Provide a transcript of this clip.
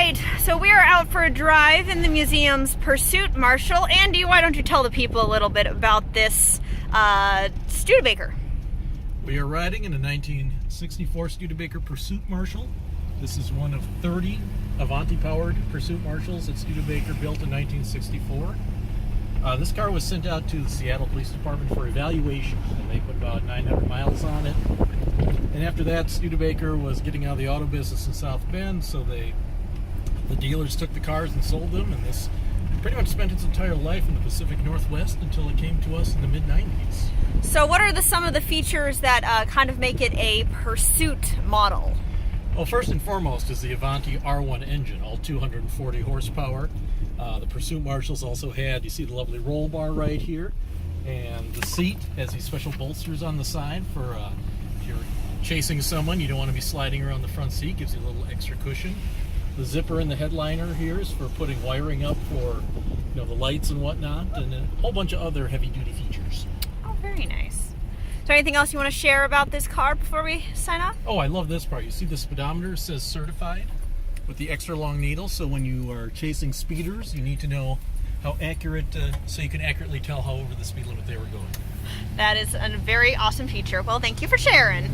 right, so we are out for a drive in the museum's Pursuit Marshal. Andy, why don't you tell the people a little bit about this Studebaker? We are riding in a 1964 Studebaker Pursuit Marshal. This is one of 30 Avanti-powered Pursuit Marshals that Studebaker built in 1964. This car was sent out to the Seattle Police Department for evaluation, and they put about 900 miles on it. And after that, Studebaker was getting out of the auto business in South Bend, so the dealers took the cars and sold them, and this pretty much spent its entire life in the Pacific Northwest until it came to us in the mid-90s. So what are some of the features that kind of make it a Pursuit model? Well, first and foremost is the Avanti R1 engine, all 240 horsepower. The Pursuit Marshals also had, you see the lovely roll bar right here, and the seat has these special bolsters on the side for if you're chasing someone, you don't want to be sliding around the front seat, gives you a little extra cushion. The zipper in the headliner here is for putting wiring up for the lights and whatnot, and a whole bunch of other heavy-duty features. Oh, very nice. Is there anything else you want to share about this car before we sign off? Oh, I love this part. You see the speedometer says certified with the extra long needle, so when you are chasing speeders, you need to know how accurate, so you can accurately tell how over the speed limit they were going. That is a very awesome feature. Well, thank you for sharing.